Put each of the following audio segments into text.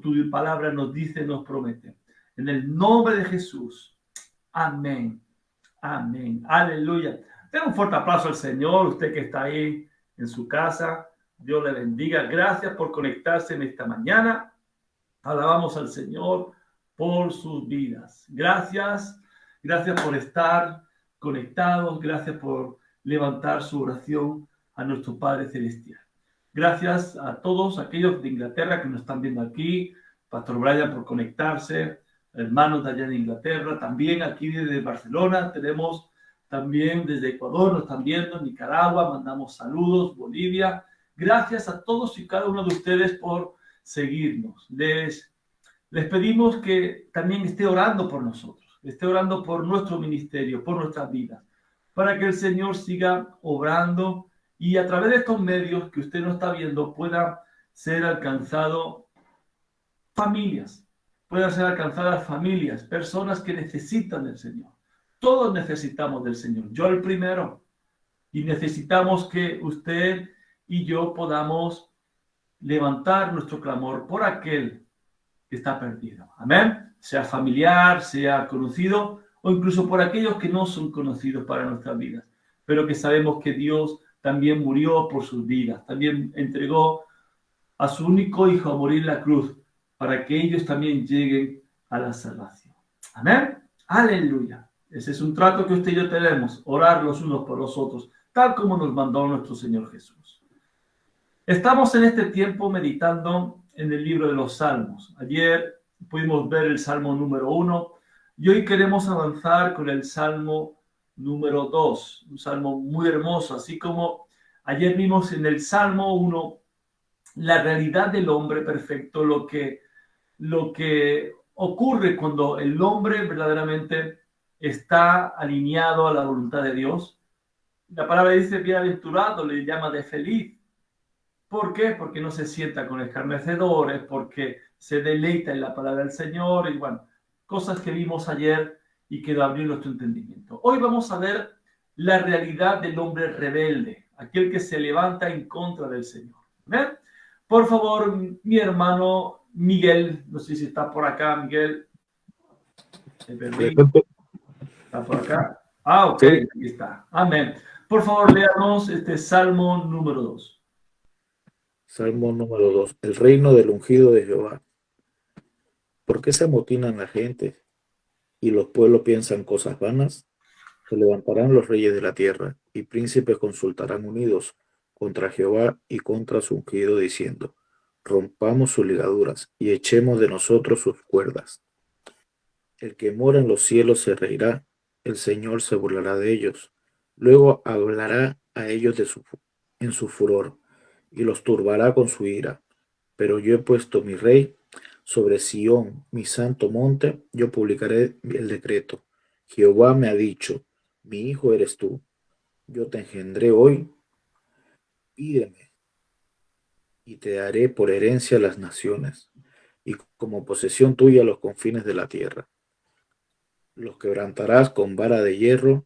como tu palabra nos dice, nos promete. En el nombre de Jesús. Amén. Amén. Aleluya. Den un fuerte aplauso al Señor, usted que está ahí en su casa. Dios le bendiga. Gracias por conectarse en esta mañana. Alabamos al Señor por sus vidas. Gracias. Gracias por estar conectados. Gracias por levantar su oración a nuestro Padre Celestial. Gracias a todos aquellos de Inglaterra que nos están viendo aquí. Pastor Brian por conectarse. Hermanos de allá en Inglaterra. También aquí desde Barcelona tenemos también desde Ecuador, nos están viendo, Nicaragua, mandamos saludos, Bolivia. Gracias a todos y cada uno de ustedes por seguirnos. Les pedimos que también esté orando por nosotros, esté orando por nuestro ministerio, por nuestras vidas, para que el Señor siga obrando y a través de estos medios que usted no está viendo pueda ser alcanzado familias, puedan ser alcanzadas familias, personas que necesitan del Señor. Todos necesitamos del Señor, yo el primero, y necesitamos que usted y yo podamos levantar nuestro clamor por aquel que está perdido. Amén. Sea familiar, sea conocido, o incluso por aquellos que no son conocidos para nuestras vidas, pero que sabemos que Dios también murió por sus vidas, también entregó a su único Hijo a morir en la cruz, para que ellos también lleguen a la salvación. Amén. Aleluya. Ese es un trato que usted y yo tenemos, orar los unos por los otros, tal como nos mandó nuestro Señor Jesús. Estamos en este tiempo meditando en el libro de los Salmos. Ayer pudimos ver el Salmo número 1 y hoy queremos avanzar con el Salmo número 2, un salmo muy hermoso, así como ayer vimos en el Salmo 1 la realidad del hombre perfecto, lo que ocurre cuando el hombre verdaderamente está alineado a la voluntad de Dios. La palabra dice bienaventurado, le llama de feliz. ¿Por qué? Porque no se sienta con escarnecedores, porque se deleita en la palabra del Señor y bueno, cosas que vimos ayer y que abrió nuestro entendimiento. Hoy vamos a ver la realidad del hombre rebelde, aquel que se levanta en contra del Señor. ¿Ven? Por favor, mi hermano Miguel, no sé si está por acá, Miguel. ¿Está por acá? Ah, ok, Sí. aquí está. Amén. Por favor, léanos este Salmo número 2. Salmo número 2. El reino del ungido de Jehová. ¿Por qué se amotinan la gente y los pueblos piensan cosas vanas? Se levantarán los reyes de la tierra y príncipes consultarán unidos contra Jehová y contra su ungido, diciendo: rompamos sus ligaduras y echemos de nosotros sus cuerdas. El que mora en los cielos se reirá, el Señor se burlará de ellos. Luego hablará a ellos en su furor y los turbará con su ira. Pero yo he puesto mi rey sobre Sión, mi santo monte, yo publicaré el decreto. Jehová me ha dicho: mi hijo eres tú, yo te engendré hoy, pídeme, y te daré por herencia las naciones, y como posesión tuya los confines de la tierra. Los quebrantarás con vara de hierro,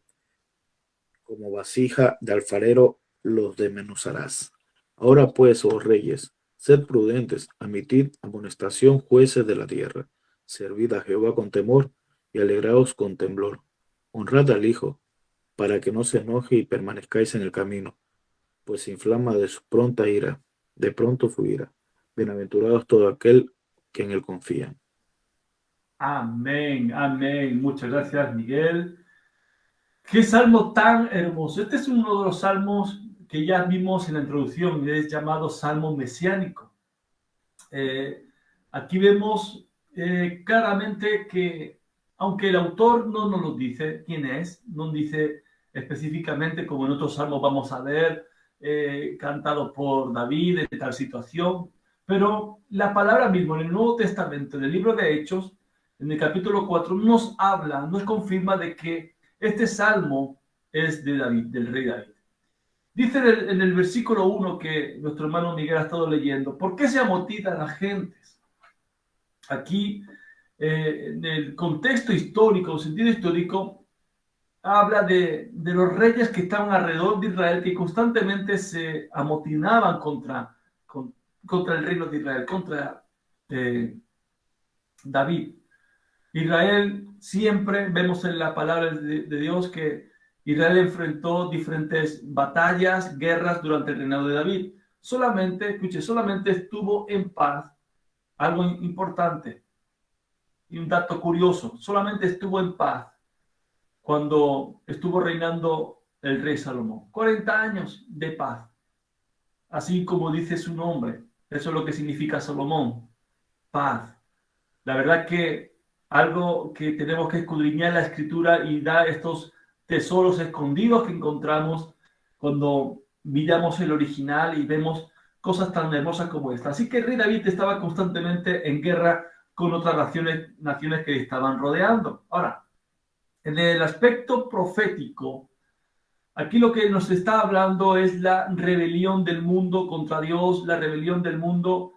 como vasija de alfarero los desmenuzarás. Ahora pues, oh reyes, sed prudentes, admitid amonestación, jueces de la tierra. Servid a Jehová con temor y alegraos con temblor. Honrad al Hijo, para que no se enoje y permanezcáis en el camino, pues se inflama de su pronta ira, de pronto su ira. Bienaventurados todo aquel que en él confía. Amén, amén. Muchas gracias, Miguel. Qué salmo tan hermoso. Este es uno de los salmos que ya vimos en la introducción, es llamado Salmo Mesiánico. Aquí vemos claramente que, aunque el autor no nos lo dice quién es, no dice específicamente, como en otros salmos vamos a ver, cantado por David en tal situación, pero la palabra misma en el Nuevo Testamento, en el libro de Hechos, en el capítulo 4, nos habla, nos confirma de que este salmo es de David, del rey David. Dice en el versículo 1 que nuestro hermano Miguel ha estado leyendo: ¿por qué se amotinan las gentes? Aquí, en el contexto histórico, en sentido histórico, habla de los reyes que estaban alrededor de Israel, que constantemente se amotinaban contra el reino de Israel, contra David. Israel, siempre vemos en la palabra de Dios que Israel enfrentó diferentes batallas, guerras durante el reinado de David. Solamente, escuche, solamente estuvo en paz, algo importante y un dato curioso, solamente estuvo en paz cuando estuvo reinando el rey Salomón. 40 años de paz, así como dice su nombre. Eso es lo que significa Salomón, paz. La verdad que algo que tenemos que escudriñar la escritura y dar estos tesoros escondidos que encontramos cuando miramos el original y vemos cosas tan hermosas como esta. Así que el rey David estaba constantemente en guerra con otras naciones que le estaban rodeando. Ahora, en el aspecto profético, aquí lo que nos está hablando es la rebelión del mundo contra Dios, la rebelión del mundo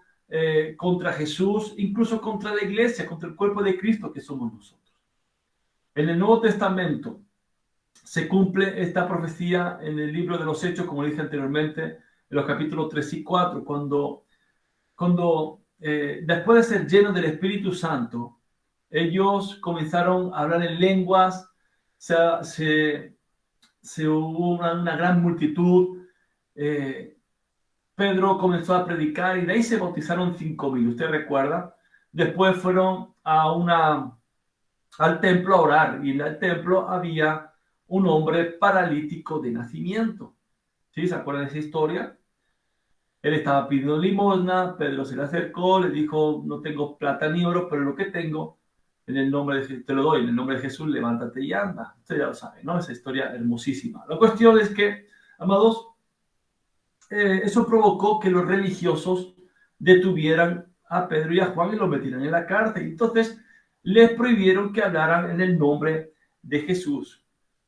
contra Jesús, incluso contra la iglesia, contra el cuerpo de Cristo que somos nosotros. En el Nuevo Testamento se cumple esta profecía en el libro de los Hechos, como dije anteriormente, en los capítulos 3 y 4, cuando después de ser llenos del Espíritu Santo, ellos comenzaron a hablar en lenguas, se hubo una gran multitud. Pedro comenzó a predicar y de ahí se bautizaron 5,000. ¿Usted recuerda? Después fueron al templo a orar y en el templo había un hombre paralítico de nacimiento. ¿Sí? ¿Se acuerdan de esa historia? Él estaba pidiendo limosna, Pedro se le acercó, le dijo, no tengo plata ni oro, pero lo que tengo, en el nombre de, te lo doy, en el nombre de Jesús, levántate y anda. Usted ya lo sabe, ¿no? Esa historia hermosísima. La cuestión es que, amados, eso provocó que los religiosos detuvieran a Pedro y a Juan y los metieran en la cárcel. Entonces, les prohibieron que hablaran en el nombre de Jesús.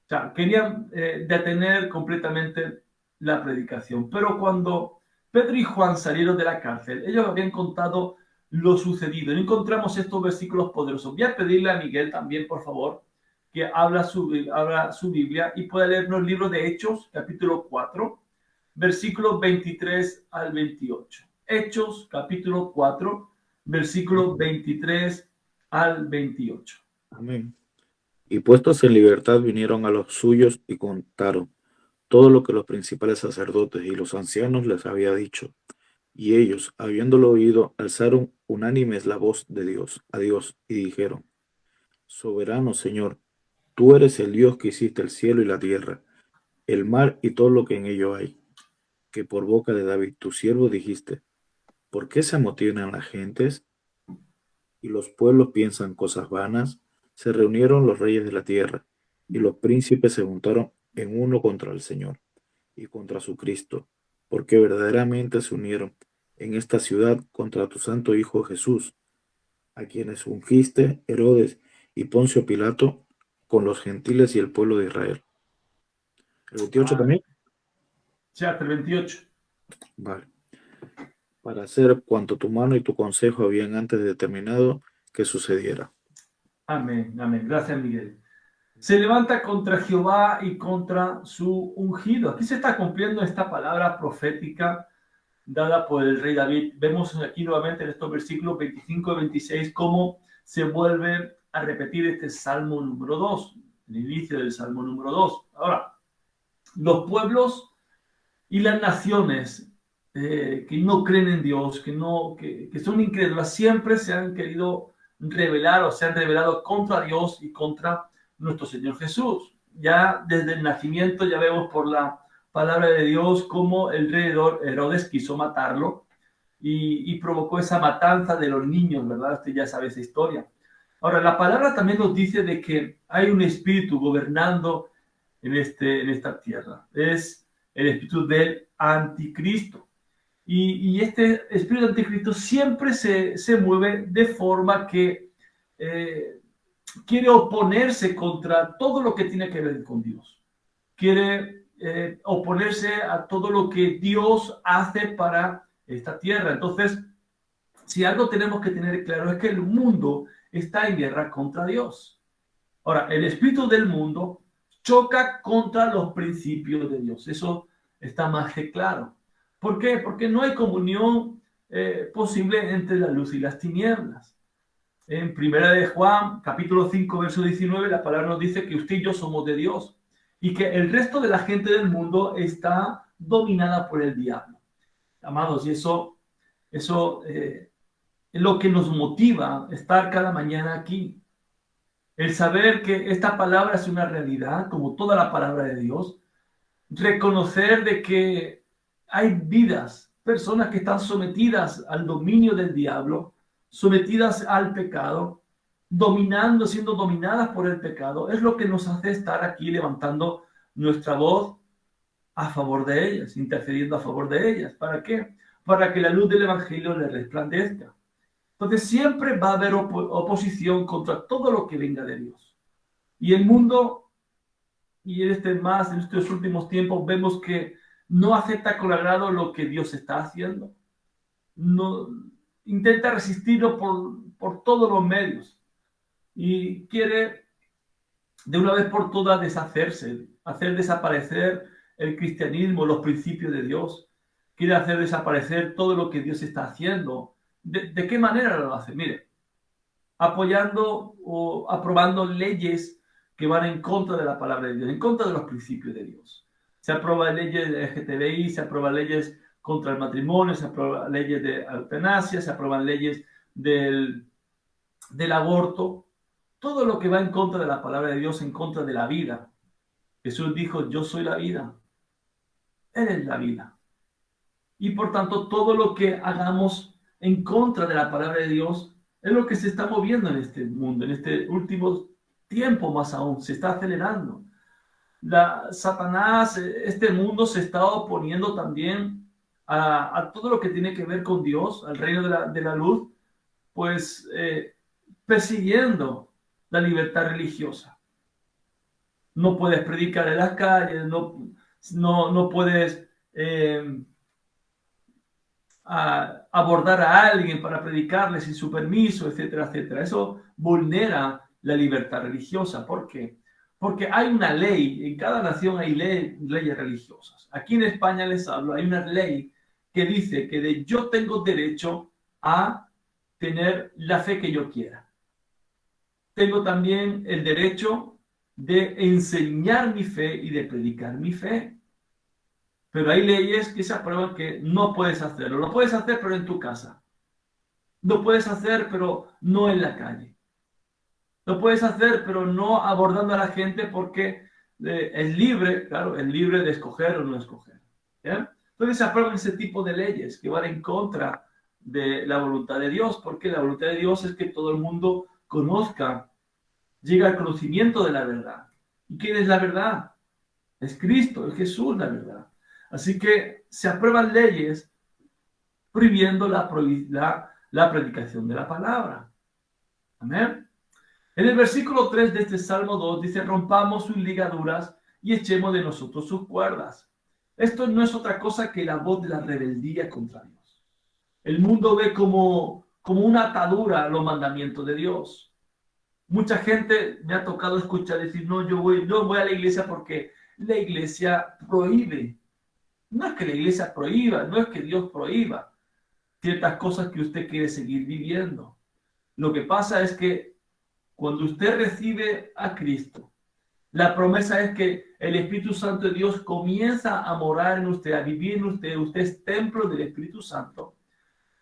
O sea, querían detener completamente la predicación. Pero cuando Pedro y Juan salieron de la cárcel, ellos habían contado lo sucedido. Y encontramos estos versículos poderosos. Voy a pedirle a Miguel también, por favor, que abra su Biblia y pueda leernos el libro de Hechos, capítulo 4, versículos 23 al 28. Hechos, capítulo 4, versículos 23 al 28. Amén. Y puestos en libertad vinieron a los suyos y contaron todo lo que los principales sacerdotes y los ancianos les había dicho. Y ellos, habiéndolo oído, alzaron unánimes la voz de Dios, a Dios, y dijeron: Soberano Señor, tú eres el Dios que hiciste el cielo y la tierra, el mar y todo lo que en ello hay, que por boca de David tu siervo dijiste: ¿Por qué se amotinan las gentes y los pueblos piensan cosas vanas? Se reunieron los reyes de la tierra, y los príncipes se juntaron en uno contra el Señor y contra su Cristo, porque verdaderamente se unieron en esta ciudad contra tu santo Hijo Jesús, a quienes ungiste Herodes y Poncio Pilato con los gentiles y el pueblo de Israel. ¿El 28 Ah, también? sí, hasta el 28. Vale. Para hacer cuanto tu mano y tu consejo habían antes determinado que sucediera. Amén, amén. Gracias, Miguel. Se levanta contra Jehová y contra su ungido. Aquí se está cumpliendo esta palabra profética dada por el rey David. Vemos aquí nuevamente en estos versículos 25 y 26 cómo se vuelve a repetir este Salmo número 2, el inicio del Salmo número 2. Ahora, los pueblos y las naciones que no creen en Dios, que son incrédulas, siempre se han querido rebelar o se han rebelado contra Dios y contra nuestro Señor Jesús. Ya desde el nacimiento ya vemos por la palabra de Dios cómo el rey Herodes quiso matarlo y provocó esa matanza de los niños, ¿verdad? Usted ya sabe esa historia. Ahora, la palabra también nos dice de que hay un espíritu gobernando en esta tierra. Es el espíritu del anticristo. Y este espíritu anticristo siempre se mueve de forma que quiere oponerse contra todo lo que tiene que ver con Dios. Quiere oponerse a todo lo que Dios hace para esta tierra. Entonces, si algo tenemos que tener claro es que el mundo está en guerra contra Dios. Ahora, el espíritu del mundo choca contra los principios de Dios. Eso está más que claro. ¿Por qué? Porque no hay comunión posible entre la luz y las tinieblas. En Primera de Juan, capítulo 5, verso 19, la palabra nos dice que usted y yo somos de Dios y que el resto de la gente del mundo está dominada por el diablo. Amados, y eso es lo que nos motiva a estar cada mañana aquí. El saber que esta palabra es una realidad, como toda la palabra de Dios. Reconocer de que hay vidas, personas que están sometidas al dominio del diablo, sometidas al pecado, dominando, siendo dominadas por el pecado, es lo que nos hace estar aquí levantando nuestra voz a favor de ellas, intercediendo a favor de ellas. ¿Para qué? Para que la luz del Evangelio les resplandezca. Entonces siempre va a haber oposición contra todo lo que venga de Dios. Y el mundo, y en en estos últimos tiempos, vemos que no acepta con agrado lo que Dios está haciendo. No, intenta resistirlo por todos los medios. Y quiere de una vez por todas deshacerse, hacer desaparecer el cristianismo, los principios de Dios. Quiere hacer desaparecer todo lo que Dios está haciendo. ¿De qué manera lo hace? Mire, apoyando o aprobando leyes que van en contra de la palabra de Dios, en contra de los principios de Dios. Se aprueban leyes de LGTBI, se aprueban leyes contra el matrimonio, se aprueban leyes de eutanasia, se aprueban leyes del aborto. Todo lo que va en contra de la palabra de Dios, en contra de la vida. Jesús dijo, yo soy la vida. Él es la vida. Y por tanto, todo lo que hagamos en contra de la palabra de Dios es lo que se está moviendo en este mundo, en este último tiempo más aún, se está acelerando. Satanás, este mundo se está oponiendo también a todo lo que tiene que ver con Dios, al reino de la luz, pues persiguiendo la libertad religiosa. No puedes predicar en las calles, no puedes abordar a alguien para predicarle sin su permiso, etcétera, etcétera. Eso vulnera la libertad religiosa. ¿Por qué? Porque hay una ley, en cada nación hay leyes religiosas. Aquí en España les hablo, hay una ley que dice que yo tengo derecho a tener la fe que yo quiera. Tengo también el derecho de enseñar mi fe y de predicar mi fe. Pero hay leyes que se aprueban que no puedes hacerlo. Lo puedes hacer, pero en tu casa. Lo puedes hacer, pero no en la calle. Lo puedes hacer, pero no abordando a la gente porque es libre, claro, es libre de escoger o no escoger. ¿Ya? Entonces se aprueban ese tipo de leyes que van en contra de la voluntad de Dios, porque la voluntad de Dios es que todo el mundo conozca, llegue al conocimiento de la verdad. ¿Y quién es la verdad? Es Cristo, es Jesús la verdad. Así que se aprueban leyes prohibiendo la predicación de la palabra. Amén. En el versículo 3 de este Salmo 2 dice, rompamos sus ligaduras y echemos de nosotros sus cuerdas. Esto no es otra cosa que la voz de la rebeldía contra Dios. El mundo ve como una atadura los mandamientos de Dios. Mucha gente me ha tocado escuchar decir, no voy a la iglesia porque la iglesia prohíbe. No es que la iglesia prohíba, no es que Dios prohíba ciertas cosas que usted quiere seguir viviendo. Lo que pasa es que cuando usted recibe a Cristo, la promesa es que el Espíritu Santo de Dios comienza a morar en usted, a vivir en usted. Usted es templo del Espíritu Santo.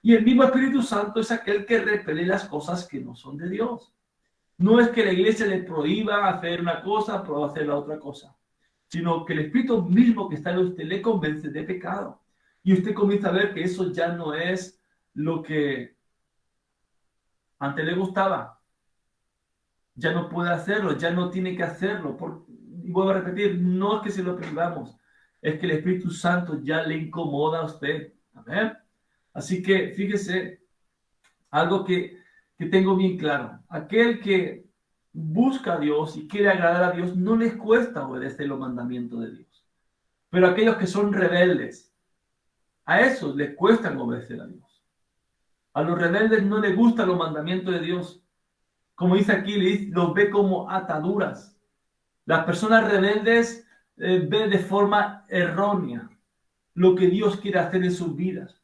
Y el mismo Espíritu Santo es aquel que repele las cosas que no son de Dios. No es que la iglesia le prohíba hacer una cosa, pero hacer la otra cosa, sino que el Espíritu mismo que está en usted le convence de pecado. Y usted comienza a ver que eso ya no es lo que antes le gustaba. Ya no puede hacerlo, ya no tiene que hacerlo. Y vuelvo a repetir, no es que se lo privamos, es que el Espíritu Santo ya le incomoda a usted. ¿Amén? Así que fíjese, algo que tengo bien claro. Aquel que busca a Dios y quiere agradar a Dios, no les cuesta obedecer los mandamientos de Dios. Pero aquellos que son rebeldes, a esos les cuesta obedecer a Dios. A los rebeldes no les gustan los mandamientos de Dios. Como dice aquí, los ve como ataduras. Las personas rebeldes ven de forma errónea lo que Dios quiere hacer en sus vidas.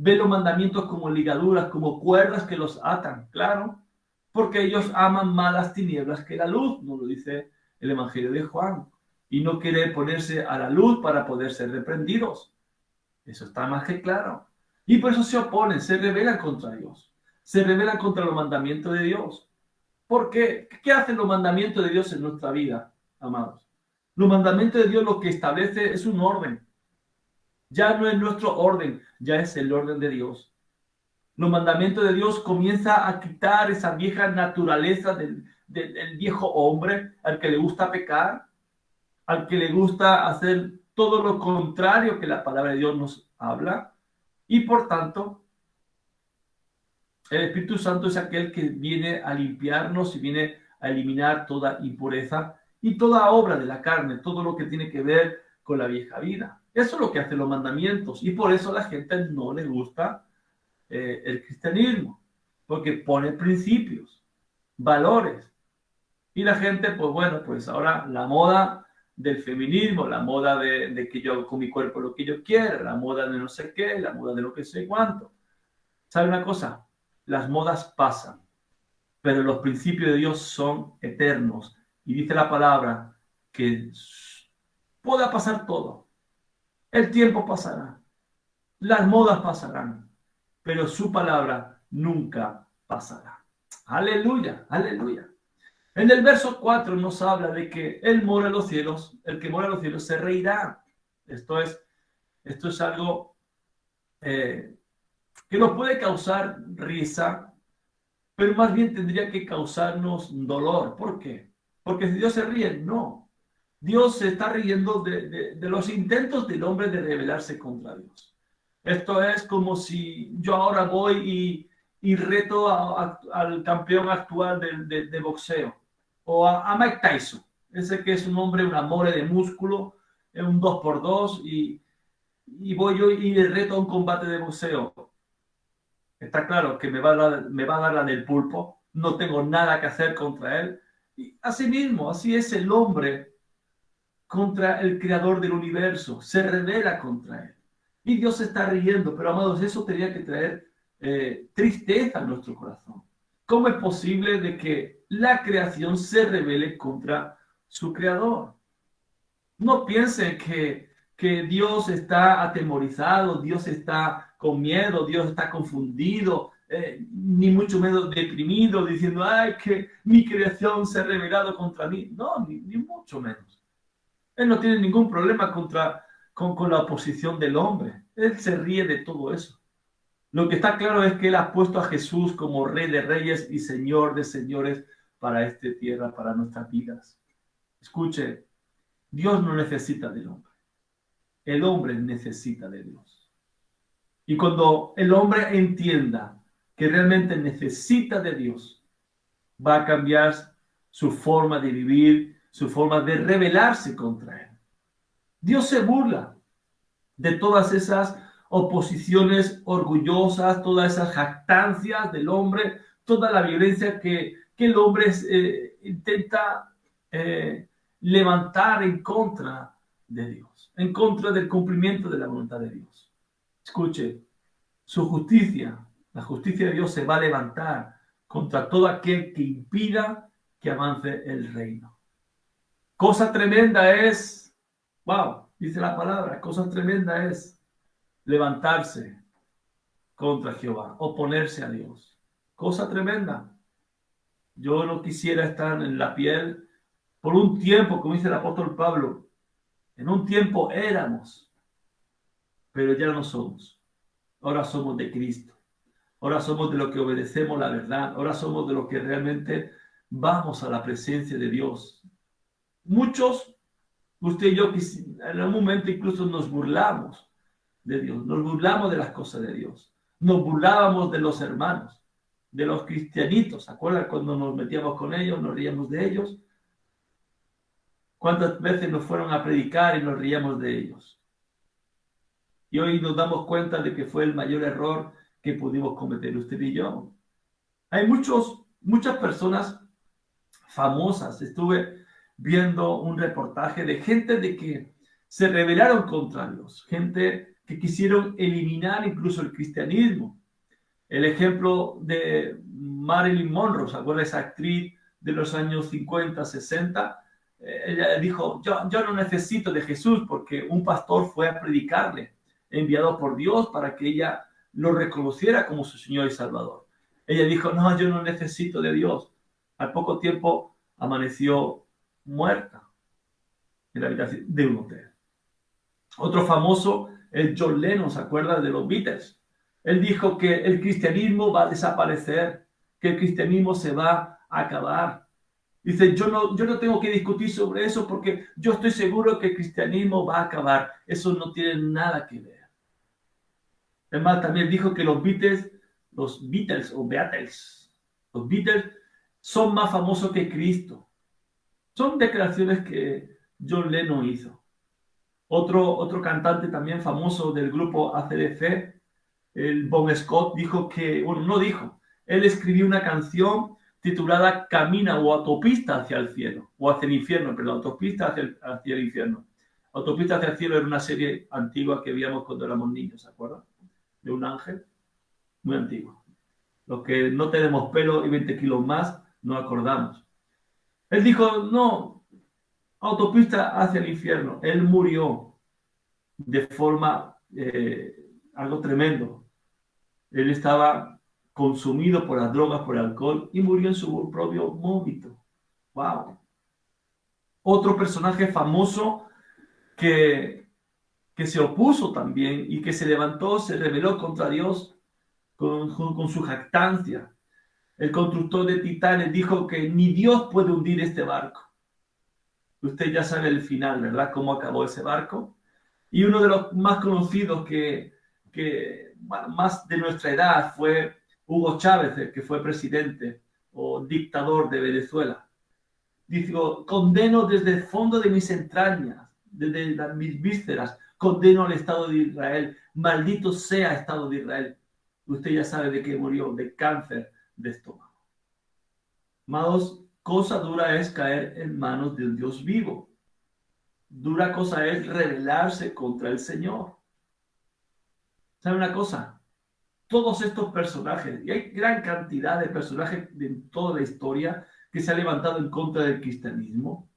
Ve los mandamientos como ligaduras, como cuerdas que los atan, claro, porque ellos aman más las tinieblas que la luz, nos lo dice el Evangelio de Juan, y no quiere ponerse a la luz para poder ser reprendidos. Eso está más que claro. Y por eso se oponen, se rebelan contra Dios, se rebelan contra los mandamientos de Dios. ¿Por qué? ¿Qué hacen los mandamientos de Dios en nuestra vida, amados? Los mandamientos de Dios lo que establece es un orden. Ya no es nuestro orden, ya es el orden de Dios. Los mandamientos de Dios comienza a quitar esa vieja naturaleza del viejo hombre al que le gusta pecar, al que le gusta hacer todo lo contrario que la palabra de Dios nos habla. Y por tanto, el Espíritu Santo es aquel que viene a limpiarnos y viene a eliminar toda impureza y toda obra de la carne, todo lo que tiene que ver con la vieja vida. Eso es lo que hacen los mandamientos y por eso a la gente no le gusta el cristianismo, porque pone principios, valores. Y la gente, pues bueno, pues ahora la moda del feminismo, la moda de que yo hago con mi cuerpo lo que yo quiera, la moda de no sé qué, la moda de lo que sé cuánto. ¿Sabe una cosa? Las modas pasan, pero los principios de Dios son eternos. Y dice la palabra que pueda pasar todo. El tiempo pasará, las modas pasarán, pero su palabra nunca pasará. Aleluya, aleluya. En el verso 4 nos habla de que Él mora en los cielos, el que mora en los cielos se reirá. Esto es algo que nos puede causar risa, pero más bien tendría que causarnos dolor. ¿Por qué? Porque si Dios se ríe, no. Dios se está riendo de los intentos del hombre de rebelarse contra Dios. Esto es como si yo ahora voy y reto al campeón actual de boxeo o a Mike Tyson, ese que es un hombre, una mole de músculo, un 2x2 y voy yo y le reto a un combate de boxeo. Está claro que me va a dar la del pulpo, no tengo nada que hacer contra él. Y así mismo, así es el hombre contra el creador del universo, se revela contra él. Y Dios se está riendo, pero amados, eso tendría que traer tristeza a nuestro corazón. ¿Cómo es posible de que la creación se rebele contra su creador? No piensen que Dios está atemorizado, Dios está con miedo, Dios está confundido, ni mucho menos deprimido, diciendo, ay, que mi creación se ha rebelado contra mí. No, ni mucho menos. Él no tiene ningún problema con la oposición del hombre. Él se ríe de todo eso. Lo que está claro es que Él ha puesto a Jesús como Rey de Reyes y Señor de Señores para esta tierra, para nuestras vidas. Escuche, Dios no necesita del hombre. El hombre necesita de Dios. Y cuando el hombre entienda que realmente necesita de Dios, va a cambiar su forma de vivir, su forma de rebelarse contra Él. Dios se burla de todas esas oposiciones orgullosas, todas esas jactancias del hombre, toda la violencia que el hombre intenta levantar en contra de Dios, en contra del cumplimiento de la voluntad de Dios. Escuche, su justicia, la justicia de Dios se va a levantar contra todo aquel que impida que avance el reino. Cosa tremenda es, wow, dice la palabra, cosa tremenda es levantarse contra Jehová, oponerse a Dios. Cosa tremenda. Yo no quisiera estar en la piel por un tiempo, como dice el apóstol Pablo, en un tiempo éramos, pero ya no somos. Ahora somos de Cristo. Ahora somos de los que obedecemos la verdad. Ahora somos de los que realmente vamos a la presencia de Dios. Muchos, usted y yo, en un momento incluso nos burlamos de Dios, nos burlamos de las cosas de Dios, nos burlábamos de los hermanos, de los cristianitos. ¿Se acuerdan cuando nos metíamos con ellos, nos reíamos de ellos? ¿Cuántas veces nos fueron a predicar y nos reíamos de ellos? Y hoy nos damos cuenta de que fue el mayor error que pudimos cometer usted y yo. Hay muchas personas famosas. Estuve viendo un reportaje de gente de que se rebelaron contra Dios, gente que quisieron eliminar incluso el cristianismo. El ejemplo de Marilyn Monroe, ¿se acuerda esa actriz de los años 50, 60? Ella dijo, yo no necesito de Jesús porque un pastor fue a predicarle, enviado por Dios para que ella lo reconociera como su Señor y Salvador. Ella dijo, no, yo no necesito de Dios. Al poco tiempo amaneció muerta en la habitación de un hotel. Otro famoso es John Lennon, ¿se acuerda de los Beatles? Él dijo que el cristianismo va a desaparecer, que el cristianismo se va a acabar. Dice, yo no tengo que discutir sobre eso porque yo estoy seguro que el cristianismo va a acabar. Eso no tiene nada que ver. Además, también dijo que los Beatles son más famosos que Cristo. Son declaraciones que John Lennon hizo. Otro cantante también famoso del grupo AC/DC, el Bon Scott, él escribió una canción titulada Camina o Autopista hacia el cielo, o hacia el infierno, perdón, Autopista hacia el infierno. Autopista hacia el cielo era una serie antigua que veíamos cuando éramos niños, ¿se acuerdan? De un ángel, muy antiguo. Los que no tenemos pelo y 20 kilos más, no acordamos. Él dijo, no, autopista hacia el infierno. Él murió de forma, algo tremendo. Él estaba consumido por las drogas, por el alcohol, y murió en su propio vómito. ¡Wow! Otro personaje famoso que se opuso también y que se levantó, se rebeló contra Dios con su jactancia. El constructor de Titanic dijo que ni Dios puede hundir este barco. Usted ya sabe el final, ¿verdad? Cómo acabó ese barco. Y uno de los más conocidos más de nuestra edad fue Hugo Chávez, el que fue presidente o dictador de Venezuela. Dijo, condeno desde el fondo de mis entrañas, desde mis vísceras, condeno al Estado de Israel. Maldito sea Estado de Israel. Usted ya sabe de qué murió, de cáncer de estómago. Amados, cosa dura es caer en manos de un Dios vivo. Dura cosa es rebelarse contra el Señor. ¿Sabe una cosa? Todos estos personajes, y hay gran cantidad de personajes en toda la historia que se han levantado en contra del cristianismo,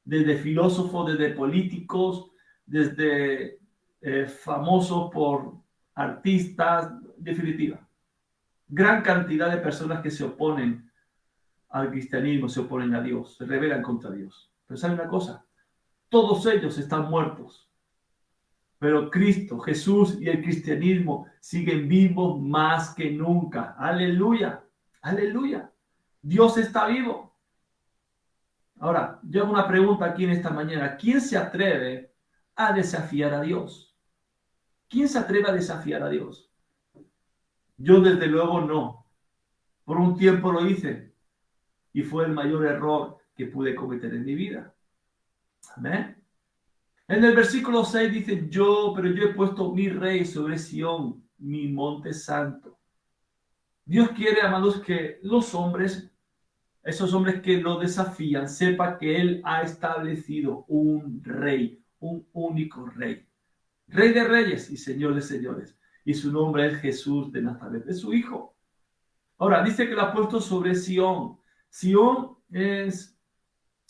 desde filósofos, desde políticos, desde famosos por artistas, definitiva. Gran cantidad de personas que se oponen al cristianismo, se oponen a Dios, se rebelan contra Dios. Pero ¿sabe una cosa? Todos ellos están muertos. Pero Cristo, Jesús y el cristianismo siguen vivos más que nunca. Aleluya, aleluya. Dios está vivo. Ahora, yo hago una pregunta aquí en esta mañana. ¿Quién se atreve a desafiar a Dios? ¿Quién se atreve a desafiar a Dios? Yo desde luego no. Por un tiempo lo hice y fue el mayor error que pude cometer en mi vida. Amén. En el versículo 6 dice, pero yo he puesto mi rey sobre Sión, mi monte santo. Dios quiere, amados, que los hombres, esos hombres que lo desafían, sepan que Él ha establecido un rey, un único rey. Rey de reyes y Señor de señores. Y su nombre es Jesús de Nazaret, es su hijo. Ahora, dice que lo ha puesto sobre Sión. Sión es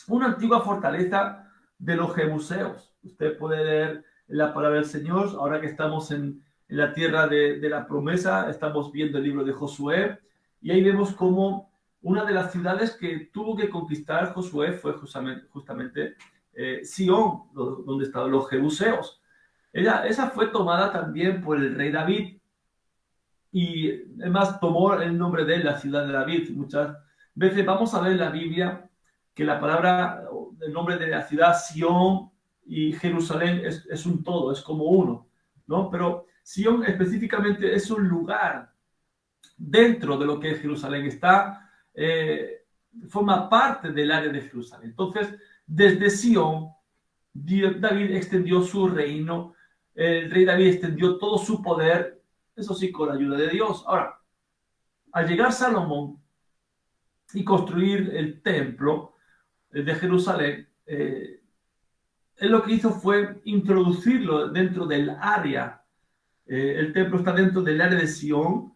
una antigua fortaleza de los jebuseos. Usted puede leer la palabra del Señor. Ahora que estamos en la tierra de la promesa, estamos viendo el libro de Josué, y ahí vemos cómo una de las ciudades que tuvo que conquistar Josué fue justamente Sión, donde estaban los jebuseos. Esa fue tomada también por el rey David, y además tomó el nombre de él, la ciudad de David. Muchas veces vamos a ver en la Biblia que la palabra, el nombre de la ciudad, Sión y Jerusalén, es un todo, es como uno, ¿no? Pero Sión específicamente es un lugar dentro de lo que es Jerusalén, forma parte del área de Jerusalén. Entonces, desde Sión, David extendió su reino, el rey David extendió todo su poder, eso sí, con la ayuda de Dios. Ahora, al llegar Salomón y construir el templo de Jerusalén, él lo que hizo fue introducirlo dentro del área El templo está dentro del área de Sion,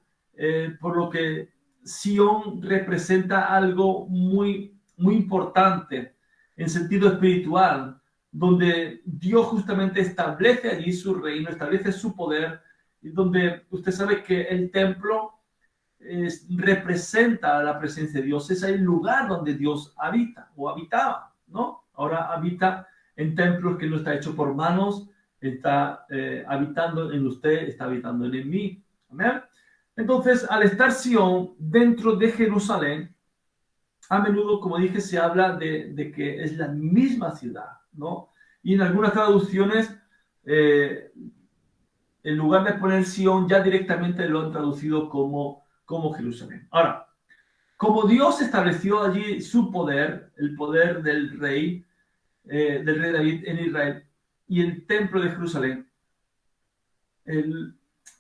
por lo que Sion representa algo muy, muy importante en sentido espiritual, donde Dios justamente establece allí su reino, establece su poder, y donde usted sabe que el templo representa la presencia de Dios, es el lugar donde Dios habita o habitaba, ¿no? Ahora habita en templos que no está hecho por manos, está habitando en usted, está habitando en mí. ¿Amén? Entonces, al estar Sion dentro de Jerusalén, a menudo, como dije, se habla de que es la misma ciudad, ¿no? Y en algunas traducciones, en lugar de poner Sion, ya directamente lo han traducido como Jerusalén. Ahora, como Dios estableció allí su poder, el poder del rey David en Israel y el templo de Jerusalén,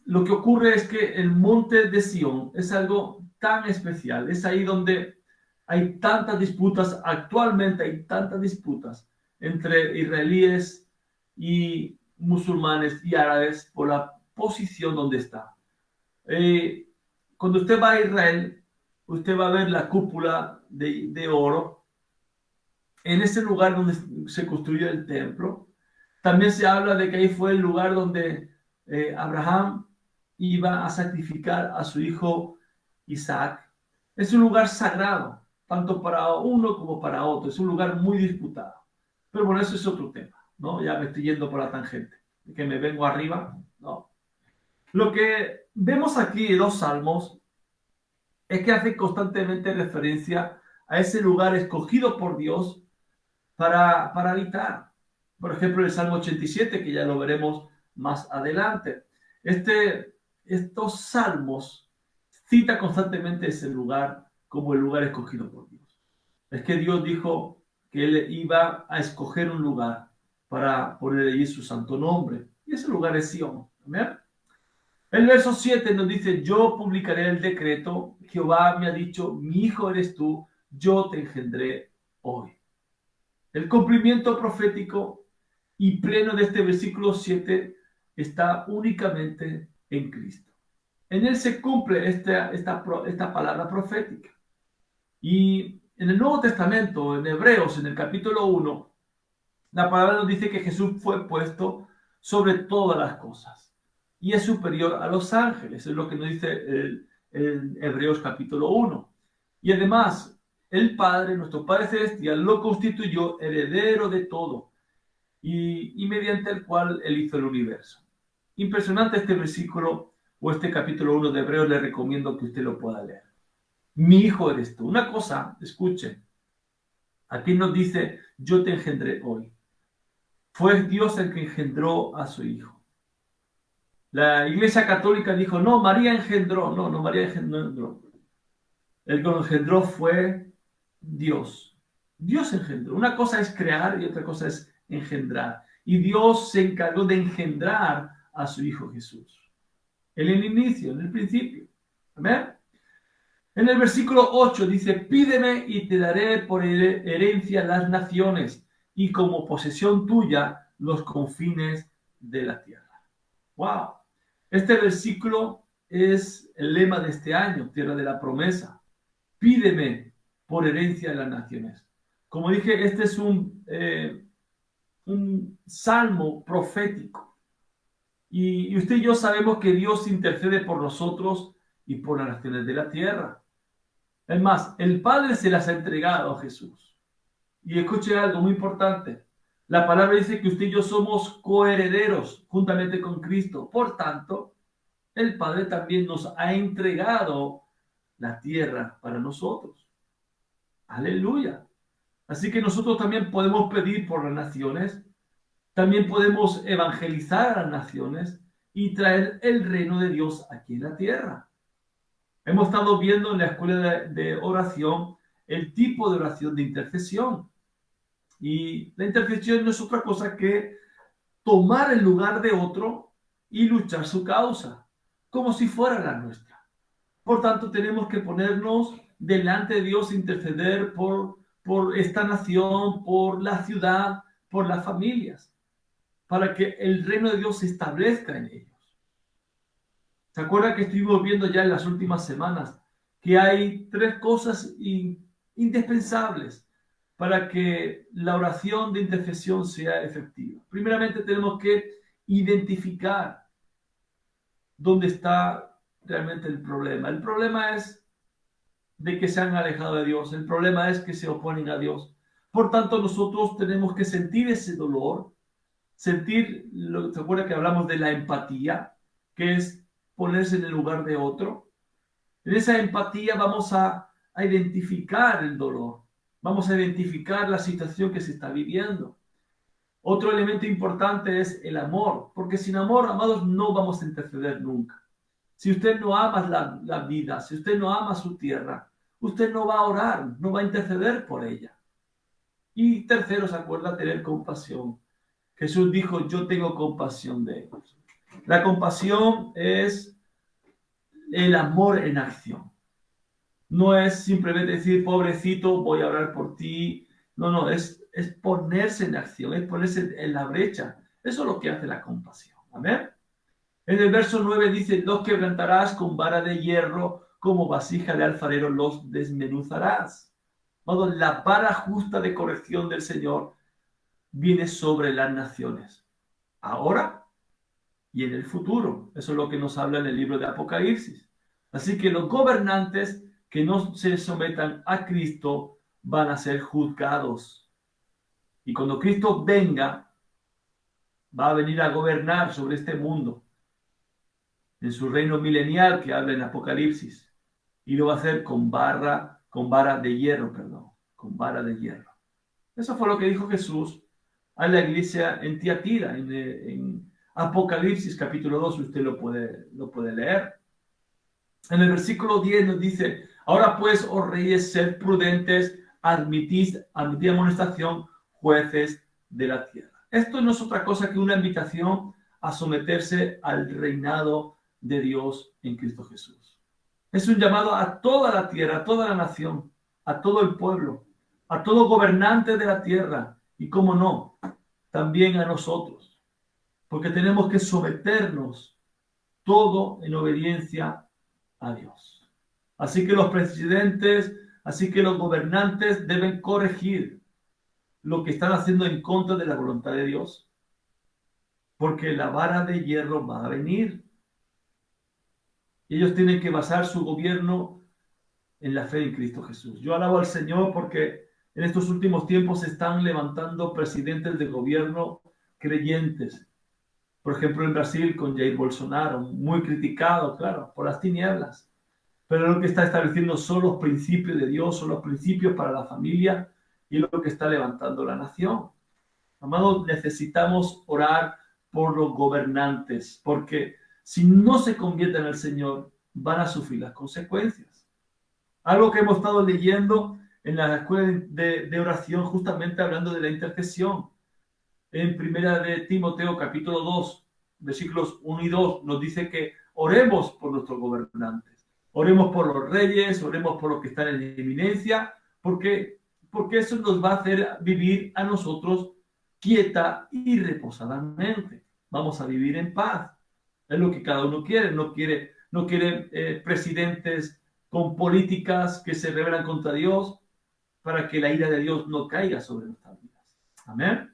lo que ocurre es que el monte de Sion es algo tan especial, es ahí donde hay tantas disputas, actualmente hay tantas disputas entre israelíes y musulmanes y árabes por la posición donde está. Cuando usted va a Israel, usted va a ver la cúpula de oro en ese lugar donde se construyó el templo. También se habla de que ahí fue el lugar donde Abraham iba a sacrificar a su hijo Isaac. Es un lugar sagrado, tanto para uno como para otro. Es un lugar muy disputado. Pero bueno, eso es otro tema, ¿no? Ya me estoy yendo por la tangente, que me vengo arriba, ¿no? Lo que vemos aquí en los salmos es que hace constantemente referencia a ese lugar escogido por Dios para habitar. Por ejemplo, el Salmo 87, que ya lo veremos más adelante. Estos salmos cita constantemente ese lugar como el lugar escogido por Dios. Es que Dios dijo que Él iba a escoger un lugar para poner allí su santo nombre. Y ese lugar es Sion. ¿Amén? El verso 7 nos dice, yo publicaré el decreto, Jehová me ha dicho, mi hijo eres tú, yo te engendré hoy. El cumplimiento profético y pleno de este versículo 7 está únicamente en Cristo. En Él se cumple esta palabra profética. Y en el Nuevo Testamento, en Hebreos, en el capítulo 1, la palabra nos dice que Jesús fue puesto sobre todas las cosas y es superior a los ángeles, es lo que nos dice el Hebreos capítulo 1. Y además, el Padre, nuestro Padre Celestial, lo constituyó heredero de todo y mediante el cual Él hizo el universo. Impresionante este versículo o este capítulo 1 de Hebreos, le recomiendo que usted lo pueda leer. Mi hijo eres tú. Una cosa, escuche, aquí nos dice, yo te engendré hoy. Fue Dios el que engendró a su hijo. La Iglesia Católica dijo, no, María engendró. No, María engendró. El que lo engendró fue Dios. Dios engendró. Una cosa es crear y otra cosa es engendrar. Y Dios se encargó de engendrar a su hijo Jesús. En el inicio, en el principio. ¿Amén? En el versículo 8 dice, pídeme y te daré por herencia las naciones y como posesión tuya los confines de la tierra. ¡Wow! Este versículo es el lema de este año, Tierra de la Promesa. Pídeme por herencia de las naciones. Como dije, este es un salmo profético. Y usted y yo sabemos que Dios intercede por nosotros y por las naciones de la tierra. Es más, el Padre se las ha entregado a Jesús. Y escuche algo muy importante. La palabra dice que usted y yo somos coherederos juntamente con Cristo. Por tanto, el Padre también nos ha entregado la tierra para nosotros. Aleluya. Así que nosotros también podemos pedir por las naciones, también podemos evangelizar a las naciones y traer el reino de Dios aquí en la tierra. Hemos estado viendo en la escuela de oración el tipo de oración de intercesión. Y la intercesión no es otra cosa que tomar el lugar de otro y luchar su causa, como si fuera la nuestra. Por tanto, tenemos que ponernos delante de Dios, interceder por esta nación, por la ciudad, por las familias, para que el reino de Dios se establezca en ellos. ¿Se acuerda que estuvimos viendo ya en las últimas semanas que hay tres cosas indispensables para que la oración de intercesión sea efectiva? Primeramente tenemos que identificar dónde está realmente el problema. El problema es de que se han alejado de Dios. El problema es que se oponen a Dios. Por tanto, nosotros tenemos que sentir ese dolor, sentir, ¿se acuerda que hablamos de la empatía? Que es ponerse en el lugar de otro. En esa empatía vamos a identificar el dolor, vamos a identificar la situación que se está viviendo. Otro elemento importante es el amor, porque sin amor, amados, no vamos a interceder nunca. Si usted no ama la vida, si usted no ama su tierra, usted no va a orar, no va a interceder por ella. Y tercero, se acuerda, tener compasión. Jesús dijo, yo tengo compasión de ellos. La compasión es el amor en acción. No es simplemente decir, pobrecito, voy a orar por ti. No, es ponerse en acción, es ponerse en la brecha. Eso es lo que hace la compasión. Amén. En el verso 9 dice, los quebrantarás con vara de hierro, como vasija de alfarero los desmenuzarás. La vara justa de corrección del Señor viene sobre las naciones, ahora y en el futuro. Eso es lo que nos habla en el libro de Apocalipsis. Así que los gobernantes que no se sometan a Cristo van a ser juzgados. Y cuando Cristo venga, va a venir a gobernar sobre este mundo en su reino milenial que habla en Apocalipsis, y lo va a hacer con vara de hierro, con vara de hierro. Eso fue lo que dijo Jesús a la iglesia en Tiatira, en Apocalipsis capítulo 2, usted lo puede leer. En el versículo 10 nos dice, ahora pues, oh reyes, sed prudentes, admitid amonestación, jueces de la tierra. Esto no es otra cosa que una invitación a someterse al reinado de Dios en Cristo Jesús. Es un llamado a toda la tierra, a toda la nación, a todo el pueblo, a todo gobernante de la tierra y, cómo no, también a nosotros, porque tenemos que someternos todo en obediencia a Dios. Así que los presidentes, así que los gobernantes deben corregir lo que están haciendo en contra de la voluntad de Dios, porque la vara de hierro va a venir. Ellos tienen que basar su gobierno en la fe en Cristo Jesús. Yo alabo al Señor porque en estos últimos tiempos se están levantando presidentes de gobierno creyentes. Por ejemplo, en Brasil con Jair Bolsonaro, muy criticado, claro, por las tinieblas. Pero lo que está estableciendo son los principios de Dios, son los principios para la familia y lo que está levantando la nación. Amados, necesitamos orar por los gobernantes, porque si no se convierten al Señor, van a sufrir las consecuencias. Algo que hemos estado leyendo en la escuela de oración, justamente hablando de la intercesión. En primera de Timoteo, capítulo 2, versículos 1 y 2, nos dice que oremos por nuestros gobernantes. Oremos por los reyes, oremos por los que están en eminencia, porque eso nos va a hacer vivir a nosotros quieta y reposadamente. Vamos a vivir en paz. Es lo que cada uno quiere. No quiere presidentes con políticas que se rebelan contra Dios para que la ira de Dios no caiga sobre nuestras vidas. Amén.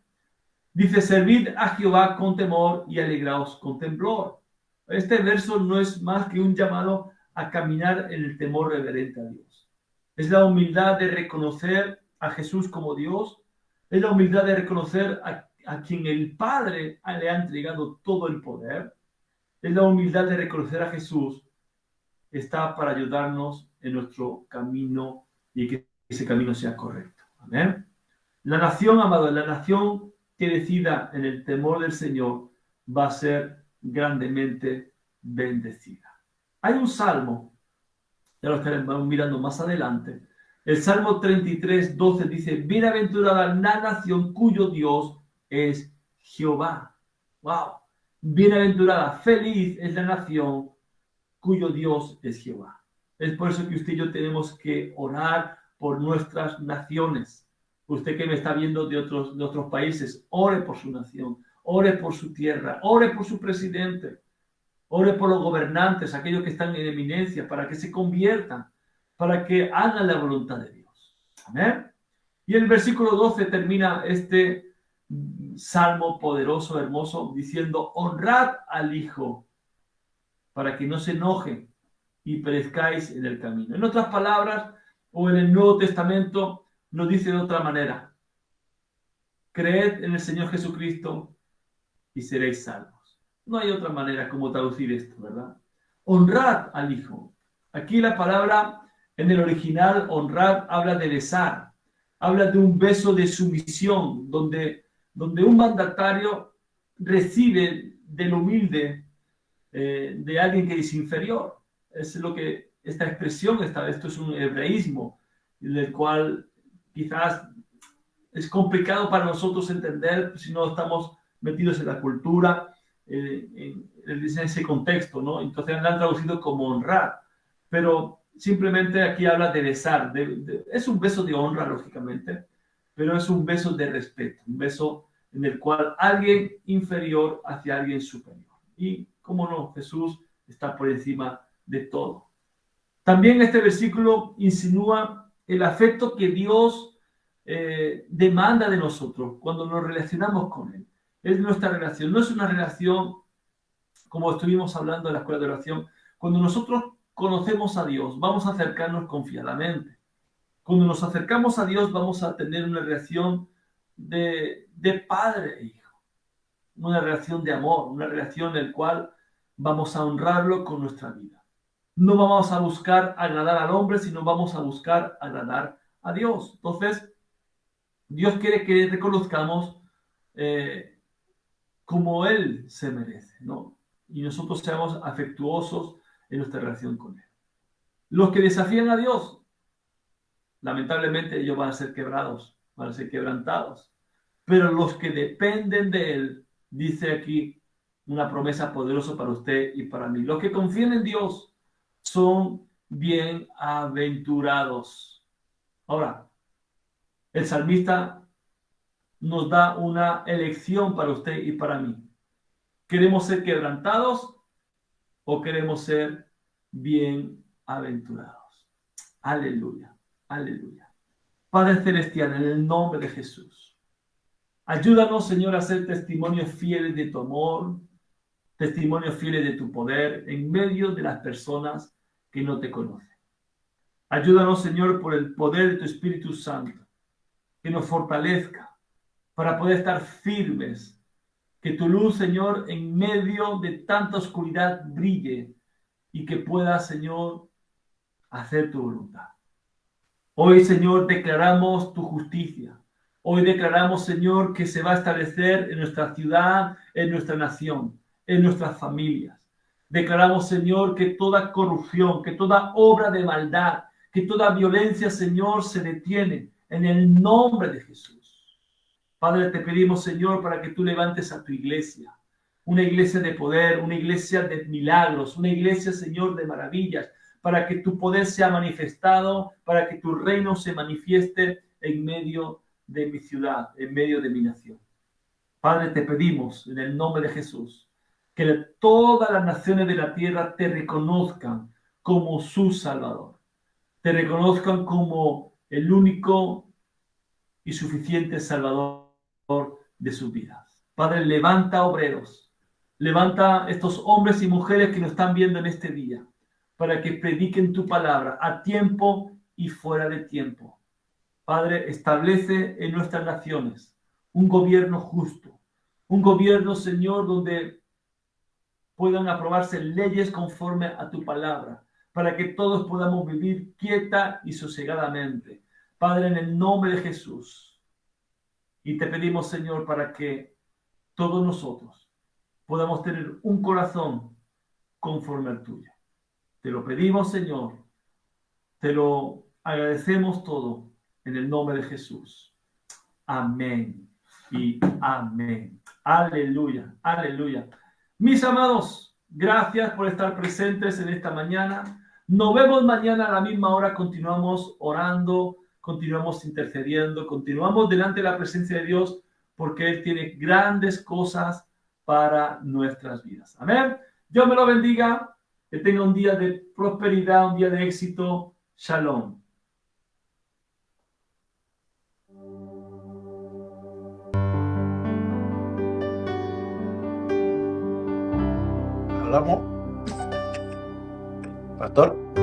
Dice, servid a Jehová con temor y alegraos con temblor. Este verso no es más que un llamado a caminar en el temor reverente a Dios. Es la humildad de reconocer a Jesús como Dios. Es la humildad de reconocer a quien el Padre le ha entregado todo el poder. Es la humildad de reconocer a Jesús. Está para ayudarnos en nuestro camino y que ese camino sea correcto. Amén. La nación, amado, la nación que decida en el temor del Señor va a ser grandemente bendecida. Hay un salmo, ya lo estaremos mirando más adelante. El Salmo 33, 12 dice, bienaventurada la nación cuyo Dios es Jehová. ¡Wow! Bienaventurada, feliz es la nación cuyo Dios es Jehová. Es por eso que usted y yo tenemos que orar por nuestras naciones. Usted que me está viendo de otros países, ore por su nación, ore por su tierra, ore por su presidente, Ore por los gobernantes, aquellos que están en eminencia, para que se conviertan, para que hagan la voluntad de Dios. Amén. Y el versículo 12 termina este salmo poderoso, hermoso, diciendo: honrad al Hijo, para que no se enoje y perezcáis en el camino. En otras palabras, o en el Nuevo Testamento, nos dice de otra manera: creed en el Señor Jesucristo y seréis salvos. No hay otra manera como traducir esto, ¿verdad? Honrad al Hijo. Aquí la palabra en el original, honrad, habla de besar, habla de un beso de sumisión, donde un mandatario recibe del humilde, de alguien que es inferior. Es lo que esta expresión está. Esto es un hebreísmo, del cual quizás es complicado para nosotros entender si no estamos metidos en la cultura, en ese contexto, ¿no? Entonces la han traducido como honrar, pero simplemente aquí habla de besar. Es un beso de honra, lógicamente, pero es un beso de respeto, un beso en el cual alguien inferior hacia alguien superior. Y, cómo no, Jesús está por encima de todo. También este versículo insinúa el afecto que Dios demanda de nosotros cuando nos relacionamos con Él. Es nuestra relación, no es una relación como estuvimos hablando en la escuela de oración. Cuando nosotros conocemos a Dios, vamos a acercarnos confiadamente. Cuando nos acercamos a Dios, vamos a tener una relación de padre e hijo, una relación de amor, una relación en la cual vamos a honrarlo con nuestra vida. No vamos a buscar agradar al hombre, sino vamos a buscar agradar a Dios. Entonces, Dios quiere que reconozcamos como Él se merece, ¿no? Y nosotros seamos afectuosos en nuestra relación con Él. Los que desafían a Dios, lamentablemente ellos van a ser quebrados, van a ser quebrantados. Pero los que dependen de Él, dice aquí una promesa poderosa para usted y para mí. Los que confían en Dios son bienaventurados. Ahora, el salmista nos da una elección para usted y para mí. ¿Queremos ser quebrantados o queremos ser bienaventurados? Aleluya, aleluya. Padre Celestial, en el nombre de Jesús, ayúdanos, Señor, a ser testimonios fieles de tu amor, testimonios fieles de tu poder en medio de las personas que no te conocen. Ayúdanos, Señor, por el poder de tu Espíritu Santo, que nos fortalezca para poder estar firmes. Que tu luz, Señor, en medio de tanta oscuridad brille y que pueda, Señor, hacer tu voluntad. Hoy, Señor, declaramos tu justicia. Hoy declaramos, Señor, que se va a establecer en nuestra ciudad, en nuestra nación, en nuestras familias. Declaramos, Señor, que toda corrupción, que toda obra de maldad, que toda violencia, Señor, se detiene en el nombre de Jesús. Padre, te pedimos, Señor, para que tú levantes a tu iglesia, una iglesia de poder, una iglesia de milagros, una iglesia, Señor, de maravillas, para que tu poder sea manifestado, para que tu reino se manifieste en medio de mi ciudad, en medio de mi nación. Padre, te pedimos en el nombre de Jesús que todas las naciones de la tierra te reconozcan como su Salvador, te reconozcan como el único y suficiente Salvador de sus vidas. Padre, levanta obreros, levanta estos hombres y mujeres que nos están viendo en este día, para que prediquen tu palabra a tiempo y fuera de tiempo. Padre, establece en nuestras naciones un gobierno justo, un gobierno, Señor, donde puedan aprobarse leyes conforme a tu palabra, para que todos podamos vivir quieta y sosegadamente. Padre, en el nombre de Jesús. Y te pedimos, Señor, para que todos nosotros podamos tener un corazón conforme al tuyo. Te lo pedimos, Señor. Te lo agradecemos todo en el nombre de Jesús. Amén y amén. Aleluya, aleluya. Mis amados, gracias por estar presentes en esta mañana. Nos vemos mañana a la misma hora. Continuamos orando, continuamos intercediendo, continuamos delante de la presencia de Dios porque Él tiene grandes cosas para nuestras vidas. Amén. Dios me lo bendiga. Que tenga un día de prosperidad, un día de éxito. Shalom. Hablamos, pastor.